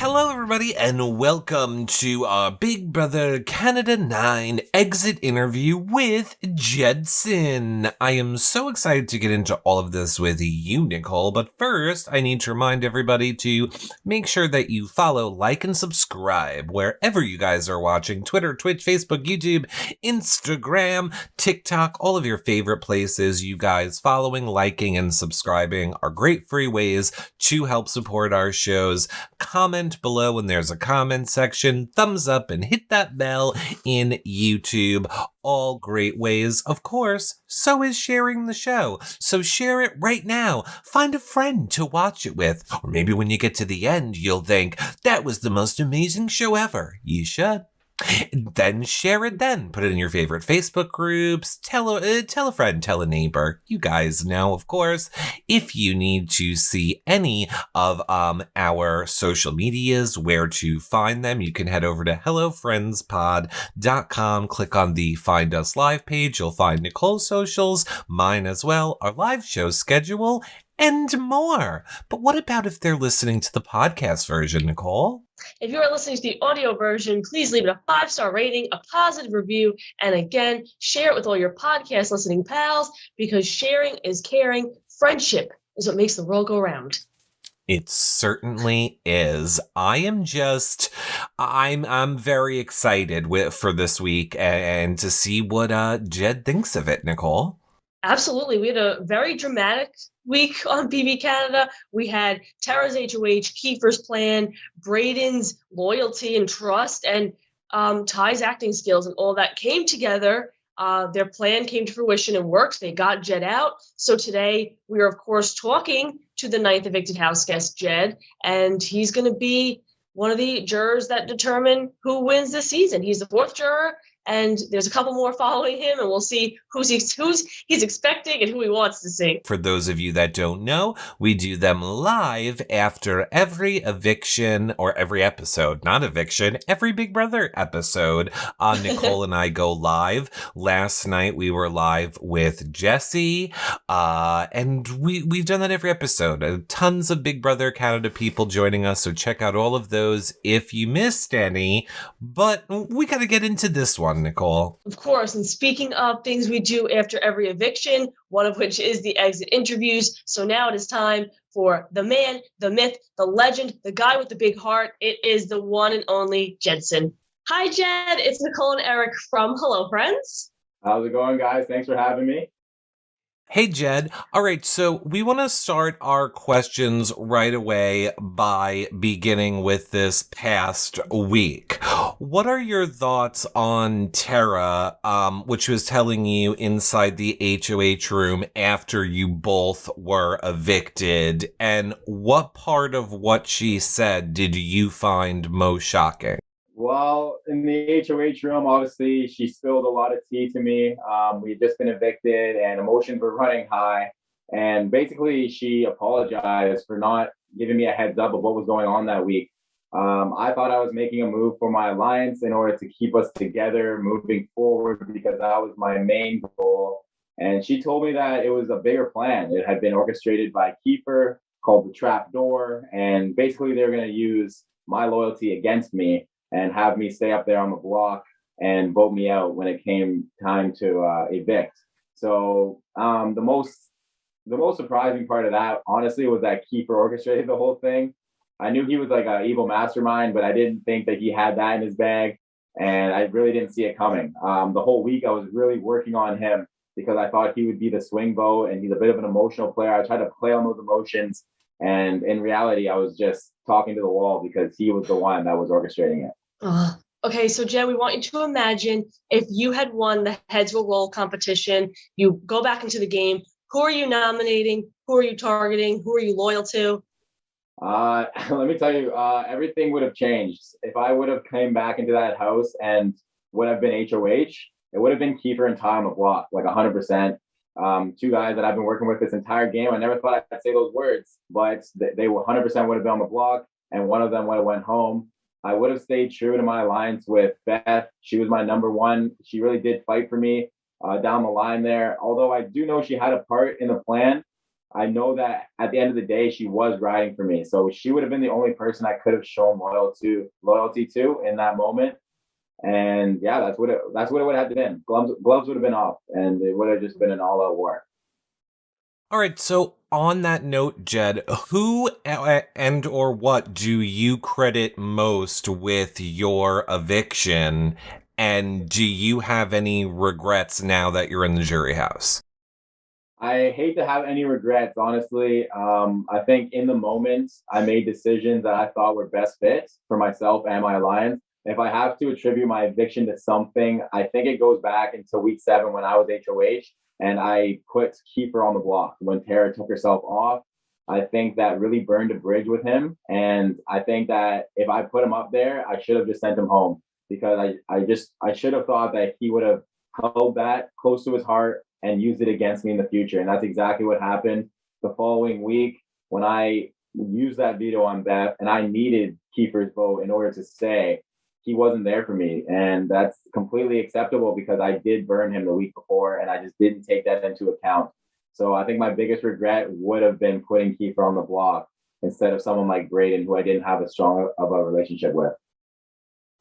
Hello, everybody, and welcome to our Big Brother Canada 9 exit interview with Jedson. I am so excited to get into all of this with you, Nicole, but first, I need to remind everybody to make sure that you follow, like, and subscribe wherever you guys are watching. Twitter, Twitch, Facebook, YouTube, Instagram, TikTok, all of your favorite places. You guys following, liking, and subscribing are great free ways to help support our shows. Comment below when there's a comment section, thumbs up, and hit that bell in YouTube. All great ways. Of course, so is sharing the show. So share it right now. Find a friend to watch it with. Or maybe when you get to the end, you'll think, that was the most amazing show ever. You should. Then share it then. Put it in your favorite Facebook groups. Tell a friend, tell a neighbor. You guys know, of course. If you need to see any of our social medias, where to find them, you can head over to hellofriendspod.com. Click on the Find Us Live page. You'll find Nicole's socials, mine as well, our live show schedule, and more. But what about if they're listening to the podcast version, Nicole? If you are listening to the audio version, please leave it a 5-star rating, a positive review, and again, share it with all your podcast listening pals, because sharing is caring. Friendship is what makes the world go round. It certainly is. I'm very excited for this week and to see what Jed thinks of it, Nicole. Absolutely. We had a very dramatic week on BB Canada. We had Tera's HOH, Kiefer's plan, Breydon's loyalty and trust, and Ty's acting skills, and all that came together. Their plan came to fruition and worked. They got Jed out. So today we are, of course, talking to the 9th evicted house guest, Jed, and he's going to be one of the jurors that determine who wins this season. He's the 4th juror, and there's a couple more following him, and we'll see who's he's expecting and who he wants to see. For those of you that don't know, we do them live after every eviction, or every episode, not eviction, every Big Brother episode. Nicole and I go live. Last night we were live with Jesse, and we've done that every episode. Tons of Big Brother Canada people joining us, so check out all of those if you missed any. But we got to get into this one, Nicole. Of course, and speaking of things we do after every eviction, one of which is the exit interviews. So now it is time for the man, the myth, the legend, the guy with the big heart. It is the one and only Jedson. Hi, Jed. It's Nicole and Eric from Hello Friends. How's it going, guys? Thanks for having me. Hey, Jed. All right, so we want to start our questions right away by beginning with this past week. What are your thoughts on Tera, which was telling you inside the HOH room after you both were evicted? And what part of what she said did you find most shocking? Well, in the HOH room, obviously, she spilled a lot of tea to me. We had just been evicted and emotions were running high. And basically, she apologized for not giving me a heads up of what was going on that week. I thought I was making a move for my alliance in order to keep us together moving forward, because that was my main goal. And she told me that it was a bigger plan. It had been orchestrated by Kiefer, called the Trap Door. And basically, they were going to use my loyalty against me and have me stay up there on the block and vote me out when it came time to evict. So the most surprising part of that, honestly, was that Kiefer orchestrated the whole thing. I knew he was like an evil mastermind, but I didn't think that he had that in his bag, and I really didn't see it coming. The whole week I was really working on him because I thought he would be the swing vote, and he's a bit of an emotional player. I tried to play on those emotions, and in reality, I was just talking to the wall because he was the one that was orchestrating it. Okay, so Jen, we want you to imagine if you had won the Heads Will Roll competition, you go back into the game. Who are you nominating? Who are you targeting? Who are you loyal to? Let me tell you, everything would have changed. If I would have came back into that house and would have been HOH, it would have been Kiefer and Ty on the block, like 100%. Two guys that I've been working with this entire game. I never thought I'd say those words, but they 100% would have been on the block, and one of them would have went home. I would have stayed true to my alliance with Beth. She was my number one. She really did fight for me down the line there. Although I do know she had a part in the plan, I know that at the end of the day, she was riding for me. So she would have been the only person I could have shown loyalty to in that moment. And yeah, that's what it would have been. Gloves would have been off, and it would have just been an all out war. All right, so on that note, Jed, who and or what do you credit most with your eviction? And do you have any regrets now that you're in the jury house? I hate to have any regrets, honestly. I think in the moment, I made decisions that I thought were best fits for myself and my alliance. If I have to attribute my eviction to something, I think it goes back into week 7 when I was HOH and I put Kiefer on the block when Tera took herself off. I think that really burned a bridge with him. And I think that if I put him up there, I should have just sent him home because I should have thought that he would have held that close to his heart and use it against me in the future. And that's exactly what happened the following week when I used that veto on Beth and I needed Kiefer's vote in order to stay. He wasn't there for me. And that's completely acceptable because I did burn him the week before and I just didn't take that into account. So I think my biggest regret would have been putting Kiefer on the block instead of someone like Breydon, who I didn't have as strong of a relationship with.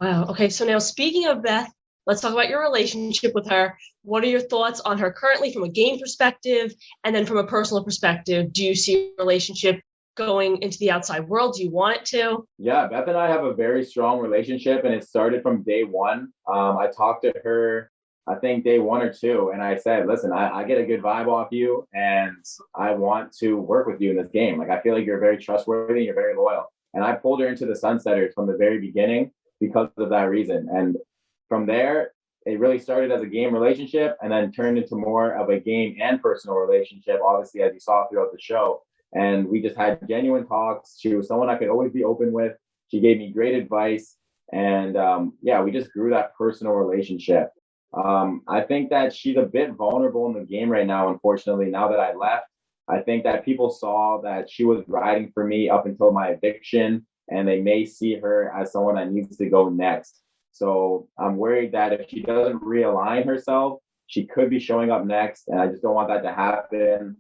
Wow. Okay. So now speaking of Beth, let's talk about your relationship with her. What are your thoughts on her currently from a game perspective? And then from a personal perspective, do you see a relationship going into the outside world? Do you want it to? Yeah, Beth and I have a very strong relationship and it started from day one. I talked to her, I think day 1 or 2, and I said, listen, I get a good vibe off you and I want to work with you in this game. Like, I feel like you're very trustworthy, you're very loyal. And I pulled her into the Sunsetters from the very beginning because of that reason. And from there, it really started as a game relationship and then turned into more of a game and personal relationship, obviously, as you saw throughout the show. And we just had genuine talks. She was someone I could always be open with. She gave me great advice. And yeah, we just grew that personal relationship. I think that she's a bit vulnerable in the game right now, unfortunately, now that I left. I think that people saw that she was riding for me up until my eviction, and they may see her as someone that needs to go next. So I'm worried that if she doesn't realign herself, she could be showing up next, and I just don't want that to happen.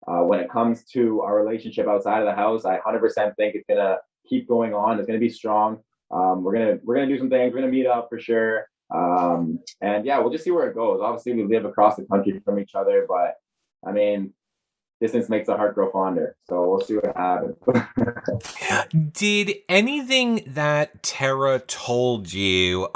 When it comes to our relationship outside of the house, I 100% think it's gonna keep going on. It's gonna be strong. We're gonna do some things. We're gonna meet up for sure. And yeah, we'll just see where it goes. Obviously, we live across the country from each other, but I mean, distance makes the heart grow fonder. So we'll see what happens. Did anything that Tera told you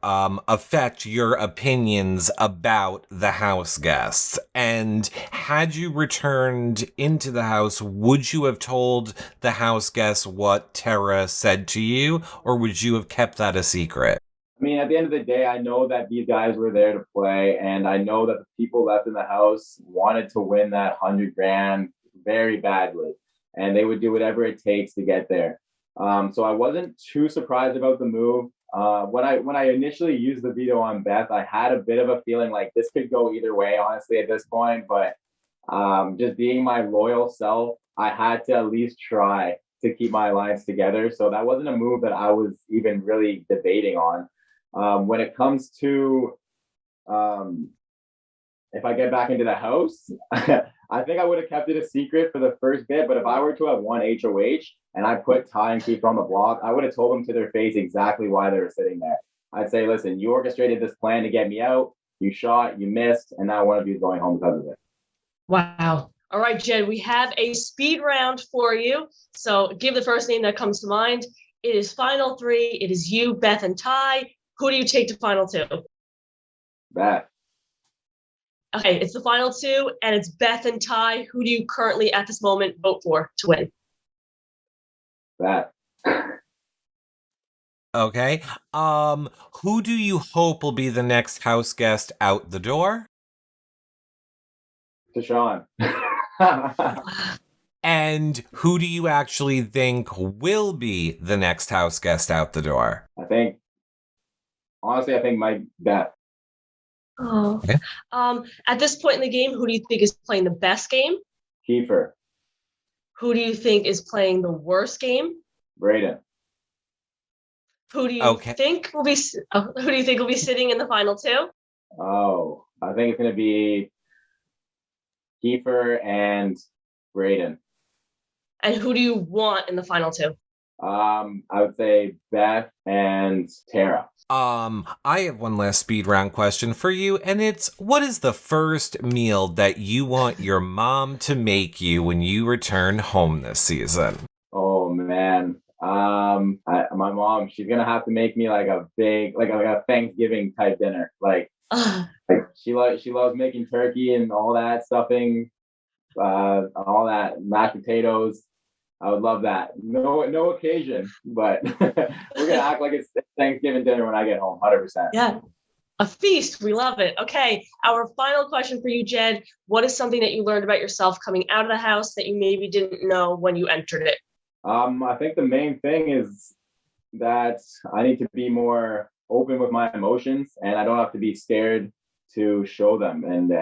affect your opinions about the house guests? And had you returned into the house, would you have told the house guests what Tera said to you, or would you have kept that a secret? I mean, at the end of the day, I know that these guys were there to play, and I know that the people left in the house wanted to win that 100 grand very badly, and they would do whatever it takes to get there. So I wasn't too surprised about the move. When I initially used the veto on Beth, I had a bit of a feeling like this could go either way, honestly, at this point. But just being my loyal self, I had to at least try to keep my alliance together. So that wasn't a move that I was even really debating on. When it comes to if I get back into the house, I think I would have kept it a secret for the first bit. But if I were to have won HOH and I put Ty and Kiefer on the block, I would have told them to their face exactly why they were sitting there. I'd say, listen, you orchestrated this plan to get me out. You shot, you missed, and now one of you is going home because of it. Wow. All right, Jed, we have a speed round for you. So give the first name that comes to mind. It is final 3. It is you, Beth, and Ty. Who do you take to final 2? Beth. Okay, it's the final 2, and it's Beth and Ty. Who do you currently, at this moment, vote for to win? Beth. Okay. Who do you hope will be the next house guest out the door? Deshaun. And who do you actually think will be the next house guest out the door? Honestly, I think my Beth. Oh. Okay. At this point in the game, who do you think is playing the best game? Kiefer. Who do you think is playing the worst game? Breydon. Who do you think will be? Who do you think will be sitting in the final 2? Oh, I think it's going to be Kiefer and Breydon. And who do you want in the final two? I would say Beth and Tera. I have one last speed round question for you, and it's, what is the first meal that you want your mom to make you when you return home this season? Oh man. My mom, she's gonna have to make me like a big, like a Thanksgiving type dinner. Like she loves making turkey and all that stuffing, all that mashed potatoes. I would love that. No occasion, but we're gonna act like it's Thanksgiving dinner when I get home, 100%. Yeah, a feast. We love it. Okay, our final question for you, Jed. What is something that you learned about yourself coming out of the house that you maybe didn't know when you entered it? I think the main thing is that I need to be more open with my emotions, and I don't have to be scared to show them. And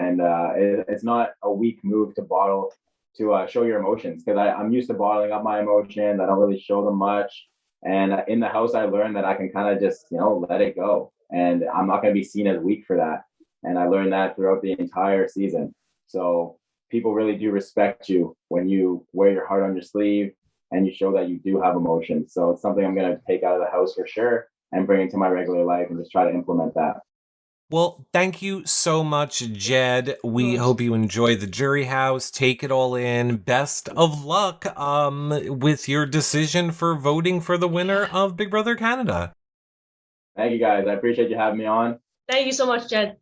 it's not a weak move to bottle, to show your emotions, because I'm used to bottling up my emotions. I don't really show them much. And in the house, I learned that I can kind of just, let it go. And I'm not going to be seen as weak for that. And I learned that throughout the entire season. So people really do respect you when you wear your heart on your sleeve and you show that you do have emotions. So it's something I'm going to take out of the house for sure and bring into my regular life and just try to implement that. Well, thank you so much, Jed. We hope you enjoy the jury house. Take it all in. Best of luck with your decision for voting for the winner of Big Brother Canada. Thank you, guys. I appreciate you having me on. Thank you so much, Jed.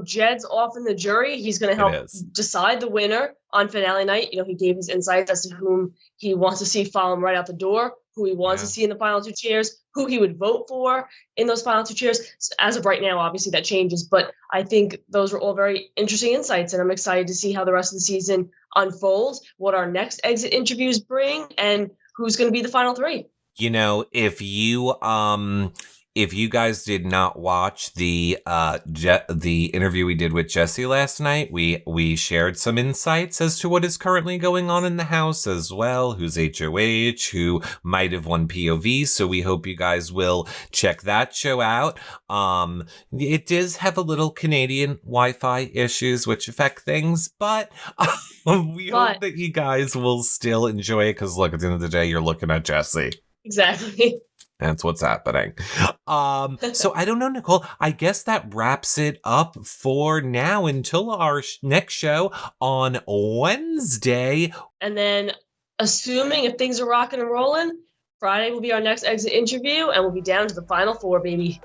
Jed's off in the jury. He's going to help decide the winner on finale night. He gave his insights as to whom he wants to see follow him right out the door, who he wants to see in the final two chairs, who he would vote for in those final two chairs. So as of right now, obviously that changes, but I think those were all very interesting insights, and I'm excited to see how the rest of the season unfolds, what our next exit interviews bring, and who's going to be the final three. If you guys did not watch the interview we did with Jesse last night, we shared some insights as to what is currently going on in the house as well, who's HOH, who might have won POV, so we hope you guys will check that show out. It does have a little Canadian Wi-Fi issues which affect things, but we hope that you guys will still enjoy it, because look, at the end of the day, you're looking at Jesse. Exactly. That's what's happening. So I don't know, Nicole. I guess that wraps it up for now until our next show on Wednesday. And then, assuming if things are rocking and rolling, Friday will be our next exit interview, and we'll be down to the final four, baby.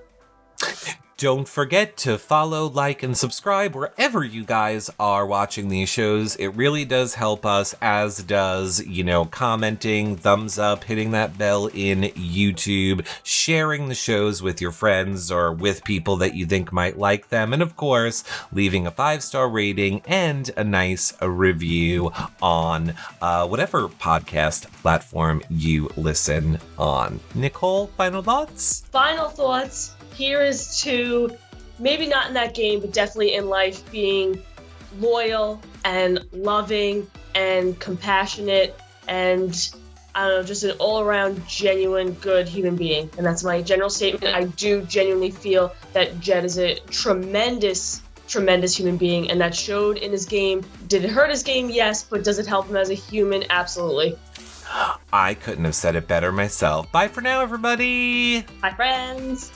Don't forget to follow, like, and subscribe wherever you guys are watching these shows. It really does help us, as does, commenting, thumbs up, hitting that bell in YouTube, sharing the shows with your friends or with people that you think might like them, and of course, leaving a 5-star rating and a nice review on whatever podcast platform you listen on. Nicole, final thoughts? Final thoughts. Here is to, maybe not in that game, but definitely in life, being loyal and loving and compassionate and, I don't know, just an all-around genuine good human being. And that's my general statement. I do genuinely feel that Jed is a tremendous human being, and that showed in his game. Did it hurt his game? Yes, but does it help him as a human? Absolutely. I couldn't have said it better myself. Bye for now, everybody. Bye, friends.